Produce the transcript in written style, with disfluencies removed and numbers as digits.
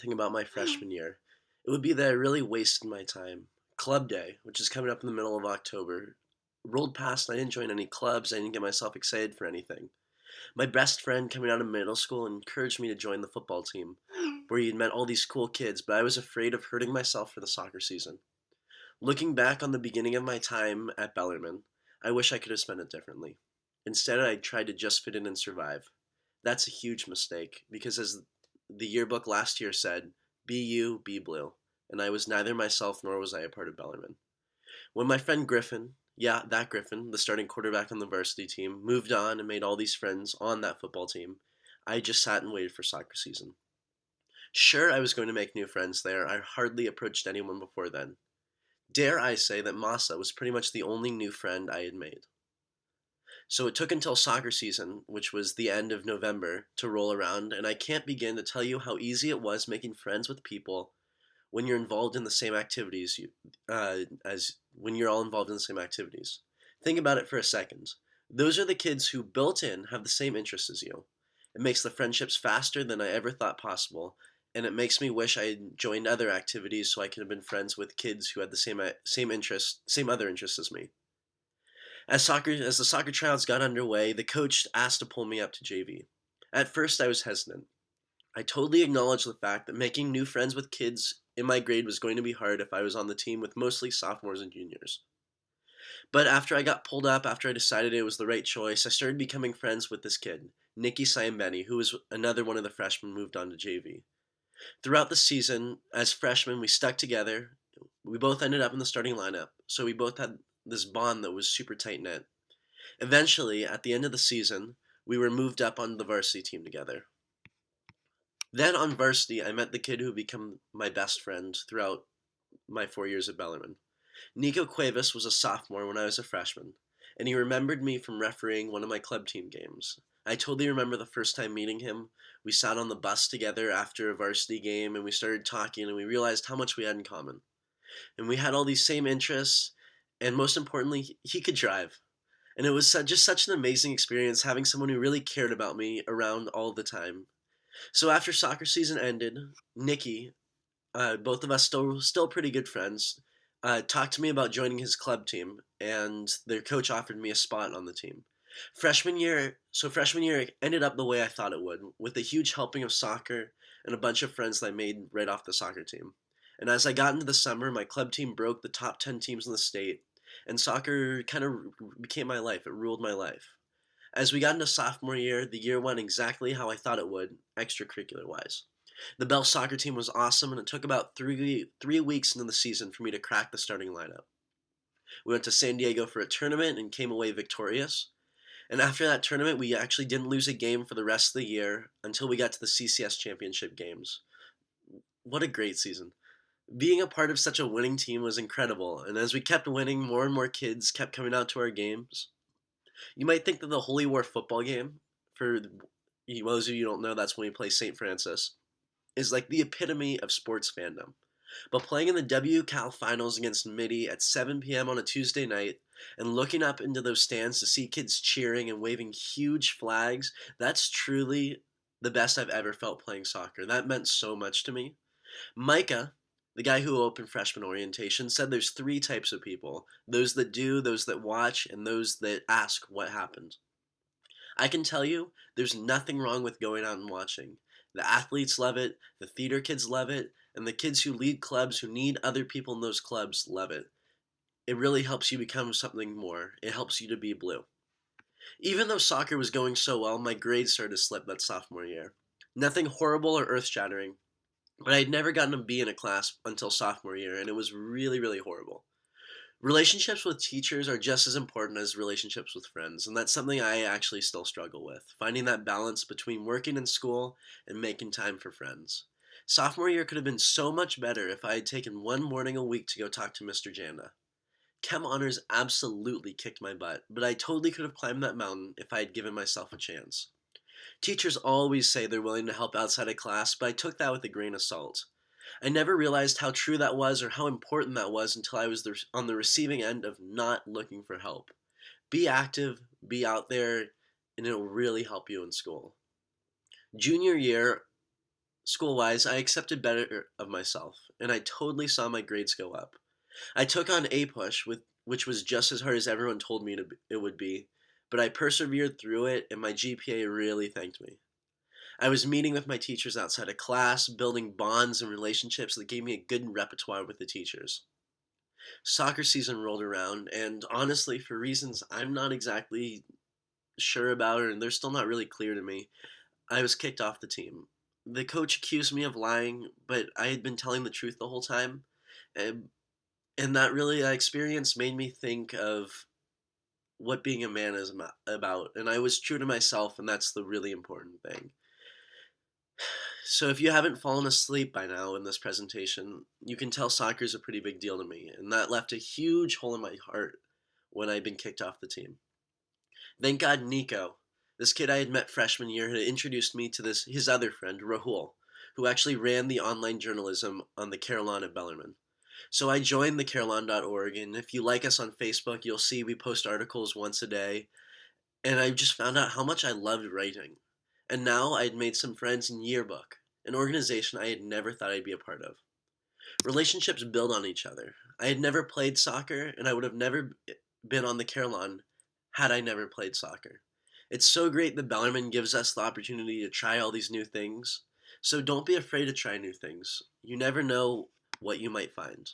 Thing about my freshman year. It would be that I really wasted my time. Club day, which is coming up in the middle of October, rolled past and I didn't join any clubs. I didn't get myself excited for anything. My best friend coming out of middle school encouraged me to join the football team, where he'd met all these cool kids, but I was afraid of hurting myself for the soccer season. Looking back on the beginning of my time at Bellarmine, I wish I could have spent it differently. Instead, I tried to just fit in and survive. That's a huge mistake because, as the yearbook last year said, be you, be blue. And I was neither myself nor was I a part of Bellarmine. When my friend Griffin, yeah, that Griffin, the starting quarterback on the varsity team, moved on and made all these friends on that football team, I just sat and waited for soccer season. Sure, I was going to make new friends there. I hardly approached anyone before then. Dare I say that Masa was pretty much the only new friend I had made. So it took until soccer season, which was the end of November, to roll around, and I can't begin to tell you how easy it was making friends with people when you're involved in the same activities as when you're all involved in the same activities. Think about it for a second. Those are the kids who built in have the same interests as you. It makes the friendships faster than I ever thought possible, and it makes me wish I had joined other activities so I could have been friends with kids who had the same interests, same other interests as me. As the soccer trials got underway, the coach asked to pull me up to JV. At first, I was hesitant. I totally acknowledged the fact that making new friends with kids in my grade was going to be hard if I was on the team with mostly sophomores and juniors. But after I got pulled up, after I decided it was the right choice, I started becoming friends with this kid, Nikki Siambeni, who was another one of the freshmen moved on to JV. Throughout the season, as freshmen, we stuck together. We both ended up in the starting lineup, so we both had this bond that was super tight knit. Eventually, at the end of the season, we were moved up on the varsity team together. Then on varsity, I met the kid who became my best friend throughout my 4 years at Bellarmine. Nico Cuevas was a sophomore when I was a freshman, and he remembered me from refereeing one of my club team games. I totally remember the first time meeting him. We sat on the bus together after a varsity game, and we started talking, and we realized how much we had in common. And we had all these same interests, and most importantly, he could drive. And it was just such an amazing experience having someone who really cared about me around all the time. So after soccer season ended, Nikki, both of us still pretty good friends, talked to me about joining his club team, and their coach offered me a spot on the team. Freshman year ended up the way I thought it would, with a huge helping of soccer and a bunch of friends that I made right off the soccer team. And as I got into the summer, my club team broke the top 10 teams in the state, and soccer kind of became my life. It ruled my life. As we got into sophomore year, the year went exactly how I thought it would, extracurricular wise. The Bell soccer team was awesome, and it took about three weeks into the season for me to crack the starting lineup. We went to San Diego for a tournament and came away victorious. And after that tournament, we actually didn't lose a game for the rest of the year until we got to the CCS championship games. What a great season. Being a part of such a winning team was incredible, and as we kept winning, more and more kids kept coming out to our games. You might think that the Holy War football game, for those of you who don't know, that's when we play St. Francis, is like the epitome of sports fandom. But playing in the WCAL finals against Midi at 7 p.m. on a Tuesday night and looking up into those stands to see kids cheering and waving huge flags, that's truly the best I've ever felt playing soccer. That meant so much to me. Micah, the guy who opened freshman orientation, said there's three types of people: those that do, those that watch, and those that ask what happened. I can tell you, there's nothing wrong with going out and watching. The athletes love it, the theater kids love it, and the kids who lead clubs who need other people in those clubs love it. It really helps you become something more. It helps you to be blue. Even though soccer was going so well, my grades started to slip that sophomore year. Nothing horrible or earth shattering, but I had never gotten a B in a class until sophomore year, and it was really, really horrible. Relationships with teachers are just as important as relationships with friends, and that's something I actually still struggle with, finding that balance between working in school and making time for friends. Sophomore year could have been so much better if I had taken one morning a week to go talk to Mr. Janda. Chem honors absolutely kicked my butt, but I totally could have climbed that mountain if I had given myself a chance. Teachers always say they're willing to help outside of class, but I took that with a grain of salt. I never realized how true that was or how important that was until I was on the receiving end of not looking for help. Be active, be out there, and it'll really help you in school. Junior year, School wise, I accepted better of myself, and I totally saw my grades go up. I took on A Push, which was just as hard as everyone told me it would be, but I persevered through it, and my GPA really thanked me. I was meeting with my teachers outside of class, building bonds and relationships that gave me a good repertoire with the teachers. Soccer season rolled around, and honestly, for reasons I'm not exactly sure about, and they're still not really clear to me, I was kicked off the team. The coach accused me of lying, but I had been telling the truth the whole time. And, and that experience made me think of what being a man is about. And I was true to myself, and that's the really important thing. So if you haven't fallen asleep by now in this presentation, you can tell soccer is a pretty big deal to me. And that left a huge hole in my heart when I'd been kicked off the team. Thank God Nico, this kid I had met freshman year, had introduced me to his other friend, Rahul, who actually ran the online journalism on the Carillon at Bellarmine. So I joined the Carillon.org, and if you like us on Facebook, you'll see we post articles once a day. And I just found out how much I loved writing. And now I had made some friends in Yearbook, an organization I had never thought I'd be a part of. Relationships build on each other. I had never played soccer, and I would have never been on the Carillon had I never played soccer. It's so great that Bellarmine gives us the opportunity to try all these new things. So don't be afraid to try new things. You never know what you might find.